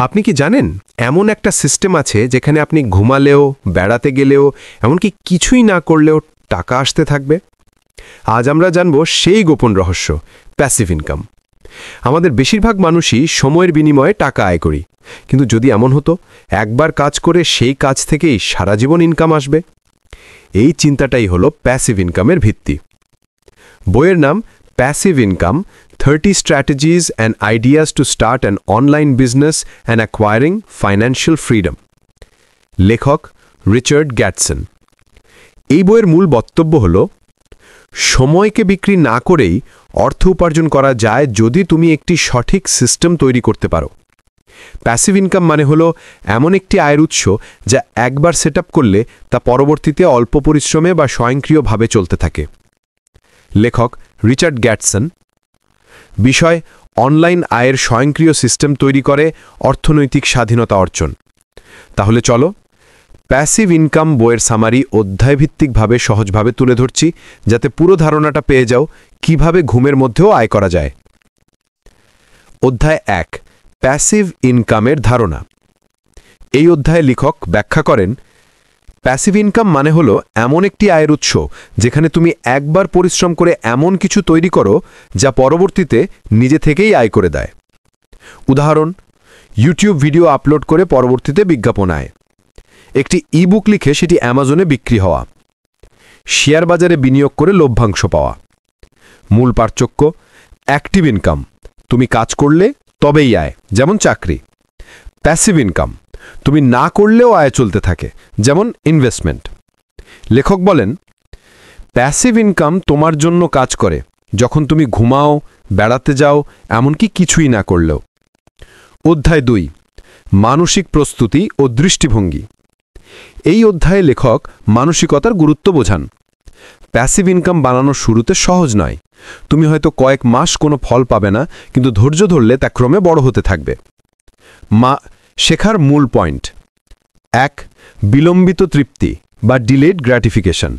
আপনি কি জানেন এমন একটা সিস্টেম আছে যেখানে আপনি ঘুমালেও বেড়াতে গেলেও এমনকি কিছুই না করলেও টাকা আসতে থাকবে? আজ আমরা জানব সেই গোপন রহস্য, প্যাসিভ ইনকাম। আমাদের বেশিরভাগ মানুষই সময়ের বিনিময়ে টাকা আয় করি, কিন্তু যদি এমন হতো একবার কাজ করে সেই কাজ থেকেই সারা জীবন ইনকাম আসবে? এই চিন্তাটাই হলো প্যাসিভ ইনকামের ভিত্তি। বইয়ের নাম passive income, 30 Strategies and Ideas to Start an Online Business and Acquiring Financial Freedom। লেখক রিচার্ড গ্যাটসন। এই বইয়ের মূল বক্তব্য হল, সময়কে বিক্রি না করেই অর্থ উপার্জন করা যায় যদি তুমি একটি সঠিক সিস্টেম তৈরি করতে পারো। প্যাসিভ ইনকাম মানে হলো এমন একটি আয়ের উৎস যা একবার সেট করলে তা পরবর্তীতে অল্প পরিশ্রমে বা স্বয়ংক্রিয়ভাবে চলতে থাকে। লেখক রিচার্ড গ্যাটসন। বিষয়, অনলাইন আয়ের স্বয়ংক্রিয় সিস্টেম তৈরি করে অর্থনৈতিক স্বাধীনতা অর্জন। তাহলে চলো প্যাসিভ ইনকাম বইয়ের সামারি অধ্যায়ভিত্তিকভাবে সহজভাবে তুলে ধরছি, যাতে পুরো ধারণাটা পেয়ে যাও কিভাবে ঘুমের মধ্যেও আয় করা যায়। অধ্যায় 1, প্যাসিভ ইনকামের ধারণা। এই অধ্যায়ে লেখক ব্যাখ্যা করেন, প্যাসিভ ইনকাম মানে হলো এমন একটি আয়ের উৎস যেখানে তুমি একবার পরিশ্রম করে এমন কিছু তৈরি করো যা পরবর্তীতে নিজে থেকেই আয় করে দেয়। উদাহরণ, ইউটিউব ভিডিও আপলোড করে পরবর্তীতে বিজ্ঞাপন আয়, একটি ইবুক লিখে সেটি অ্যামাজনে বিক্রি হওয়া, শেয়ার বাজারে বিনিয়োগ করে লভ্যাংশ পাওয়া। মূল পার্থক্য, অ্যাক্টিভ ইনকাম, তুমি কাজ করলে তবেই আয়, যেমন চাকরি। প্যাসিভ ইনকাম, তুমি না করলেও আয় চলতে থাকে, যেমন ইনভেস্টমেন্ট। লেখক বলেন, প্যাসিভ ইনকাম তোমার জন্য কাজ করে যখন তুমি ঘুমাও, বেড়াতে যাও, এমনকি কিছুই না করলেও। অধ্যায় 2, মানসিক প্রস্তুতি ও দৃষ্টিভঙ্গি। এই অধ্যায়ে লেখক মানসিকতার গুরুত্ব বোঝান। প্যাসিভ ইনকাম বানানো শুরুতে সহজ নয়। তুমি হয়তো কয়েক মাস কোনো ফল পাবে না, কিন্তু ধৈর্য ধরলে তা ক্রমে বড় হতে থাকবে। শেখার মূল পয়েন্ট: 1, বিলম্বিত তৃপ্তি বা ডিলেড গ্র্যাটিফিকেশন।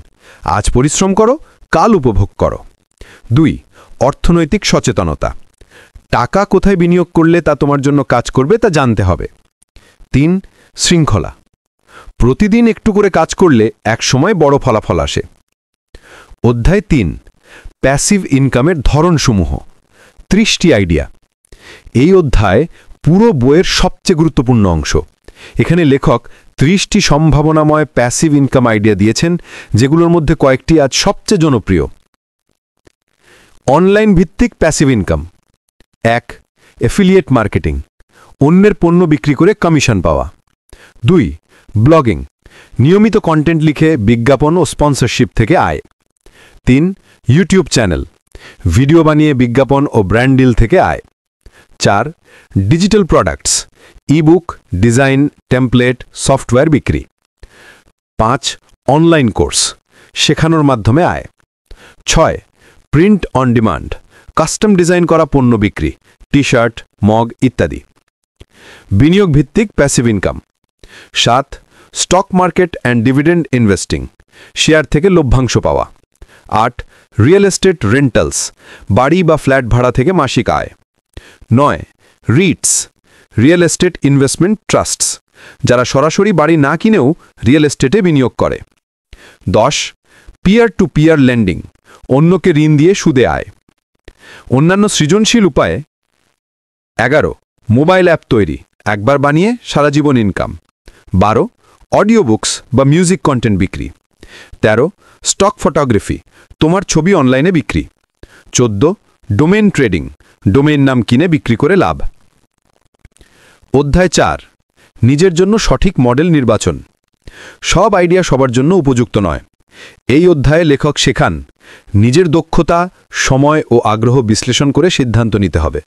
আজ পরিশ্রম করো, কাল উপভোগ করো। 2, অর্থনৈতিক সচেতনতা। টাকা কোথায় বিনিয়োগ করলে তা তোমার জন্য কাজ করবে তা জানতে হবে। 3, শৃঙ্খলা। প্রতিদিন একটু করে কাজ করলে একসময় বড় ফলাফল আসে। অধ্যায় 3, প্যাসিভ ইনকামের ধরনসমূহ, 30টি আইডিয়া। এই অধ্যায় পুরো বইয়ের সবচেয়ে গুরুত্বপূর্ণ অংশ। এখানে লেখক 30টি সম্ভাবনাময় প্যাসিভ ইনকাম আইডিয়া দিয়েছেন, যেগুলোর মধ্যে কয়েকটি আজ সবচেয়ে জনপ্রিয়। অনলাইন ভিত্তিক প্যাসিভ ইনকাম। 1, অ্যাফিলিয়েট মার্কেটিং, অন্যের পণ্য বিক্রি করে কমিশন পাওয়া। 2, ব্লগিং, নিয়মিত কন্টেন্ট লিখে বিজ্ঞাপন ও স্পন্সরশিপ থেকে আয়। 3, ইউটিউব চ্যানেল, ভিডিও বানিয়ে বিজ্ঞাপন ও ব্র্যান্ড ডিল থেকে আয়। 4, digital products, ebook, design, template, software বিক্রি। 5, অনলাইন কোর্স, শেখানোর মাধ্যমে আয়। 6, print on demand, custom design করা পণ্য বিক্রি, টি শার্ট, মগ ইত্যাদি। বিনিয়োগ ভিত্তিক passive income. 7, stock market and dividend investing, share থেকে লভ্যাংশ পাওয়া। 8, রিয়েল এস্টেট রেন্টালস, বাড়ি বা ফ্ল্যাট ভাড়া থেকে মাসিক আয়। 9, Ritz, real estate investment trusts, যারা সরাসরি বাড়ি না কিনেও রিয়েল এস্টেটে বিনিয়োগ করে। 10, পিয়ার টু পিয়ার লেন্ডিং, অন্যকে ঋণ দিয়ে সুদে আয়। অন্যান্য সৃজনশীল উপায়ে। 11, মোবাইল অ্যাপ তৈরি, একবার বানিয়ে সারা জীবন ইনকাম। 12, অডিও বুকস বা মিউজিক কন্টেন্ট বিক্রি। 13, স্টক ফটোগ্রাফি, তোমার ছবি অনলাইনে বিক্রি। 14, ডোমেন ট্রেডিং, ডোমেইন নাম কিনে বিক্রি করে লাভ। অধ্যায় 4, নিজের জন্য সঠিক মডেল নির্বাচন। সব আইডিয়া সবার জন্য উপযুক্ত নয়। এই অধ্যায়ে লেখক শেখান নিজের দক্ষতা, সময় ও আগ্রহ বিশ্লেষণ করে সিদ্ধান্ত নিতে হবে।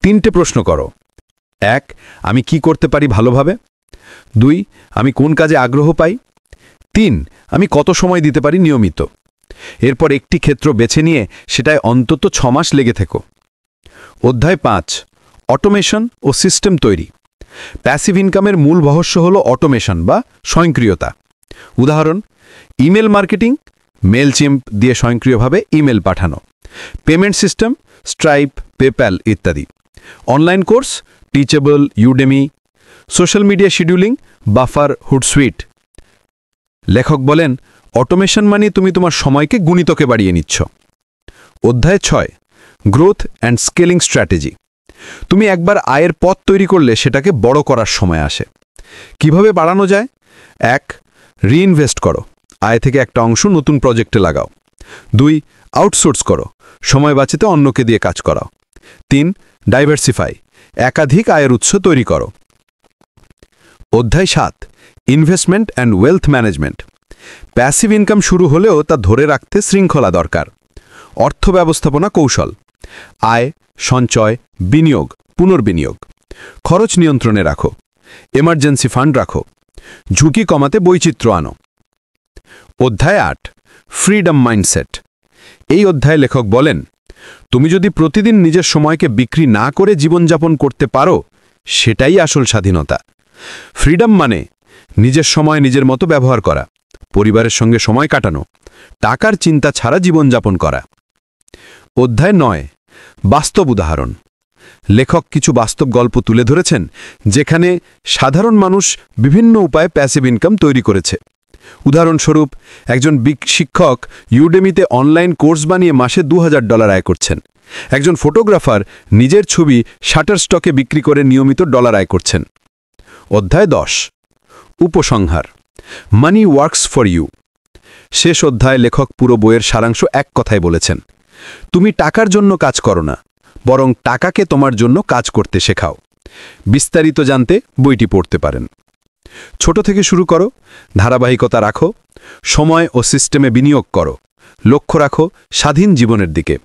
3টে প্রশ্ন করো। 1, আমি কি করতে পারি ভালোভাবে? 2, আমি কোন কাজে আগ্রহ পাই? 3, আমি কত সময় দিতে পারি নিয়মিত? এরপর একটি ক্ষেত্র বেছে নিয়ে সেটায় অন্তত 6 মাস লেগে থেকো। অধ্যায় 5, অটোমেশন ও সিস্টেম তৈরি। প্যাসিভ ইনকামের মূল রহস্য হল অটোমেশন বা স্বয়ংক্রিয়তা। উদাহরণ, ইমেল মার্কেটিং, মেলচিম্প দিয়ে স্বয়ংক্রিয়ভাবে ইমেল পাঠানো। পেমেন্ট সিস্টেম, স্ট্রাইপ, পেপ্যাল ইত্যাদি। Online course, Teachable, Udemy, social media scheduling Buffer Hootsuite. লেখক বলেন, অটোমেশন মানে তুমি তোমার সময়কে গুণিতকে বাড়িয়ে নিচ্ছ। অধ্যায় 6, গ্রোথ অ্যান্ড স্কেলিং স্ট্র্যাটেজি। তুমি একবার আয়ের পথ তৈরি করলে সেটাকে বড় করার সময় আসে। কিভাবে বাড়ানো যায়? 1, রিইনভেস্ট করো, আয় থেকে একটা অংশ নতুন প্রজেক্টে লাগাও। 2, আউটসোর্স করো, সময় বাঁচাতে অন্যকে দিয়ে কাজ করাও। 3, ডাইভার্সিফাই, একাধিক আয়ের উৎস তৈরি করো। অধ্যায় 7, investment and wealth management. Passive income শুরু হলেও তা ধরে রাখতে শৃঙ্খলা দরকার। অর্থ ব্যবস্থাপনা কৌশল, আয়, সঞ্চয়, বিনিয়োগ, পুনর্বিনিয়োগ। খরচ নিয়ন্ত্রণে রাখো, এমার্জেন্সি ফান্ড রাখো, ঝুঁকি কমাতে বৈচিত্র্য আনো। অধ্যায় 8, ফ্রিডম মাইন্ডসেট। এই অধ্যায়ে লেখক বলেন, তুমি যদি প্রতিদিন নিজের সময়কে বিক্রি না করে জীবনযাপন করতে পারো, সেটাই আসল স্বাধীনতা। ফ্রিডম মানে নিজের সময় নিজের মতো ব্যবহার করা, পরিবারের সঙ্গে সময় কাটানো, টাকার চিন্তা ছাড়া জীবনযাপন করা। অধ্যায় 9, বাস্তব উদাহরণ। লেখক কিছু বাস্তব গল্প তুলে ধরেছেন যেখানে সাধারণ মানুষ বিভিন্ন উপায়ে প্যাসিভ ইনকাম তৈরি করেছে। উদাহরণস্বরূপ, একজন শিক্ষক ইউডেমিতে অনলাইন কোর্স বানিয়ে মাসে $2000 আয় করছেন। একজন ফটোগ্রাফার নিজের ছবি শাটারস্টকে বিক্রি করে নিয়মিত ডলার আয় করছেন। অধ্যায় 10, উপসংহার, মানি ওয়ার্কস ফর ইউ। শেষ অধ্যায় লেখক পুরো বইয়ের সারাংশ এক কথায় বলেছেন, তুমি টাকার জন্য কাজ করো না, বরং টাকাকে তোমার জন্য কাজ করতে শেখাও। বিস্তারিত জানতে বইটি পড়তে পারেন। ছোট থেকে শুরু করো, ধারাবাহিকতা রাখো, সময় ও সিস্টেমে বিনিয়োগ করো, লক্ষ্য রাখো স্বাধীন জীবনের দিকে।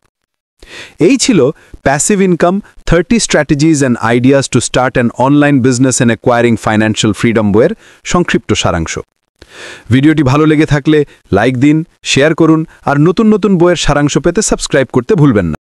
এই ছিল passive income 30 strategies and ideas to start an online business and acquiring financial freedom বইয়ের সংক্ষিপ্ত সারাংশ। ভিডিওটি ভালো লেগে থাকলে লাইক দিন, শেয়ার করুন আর নতুন নতুন বইয়ের সারাংশ পেতে সাবস্ক্রাইব করতে ভুলবেন না।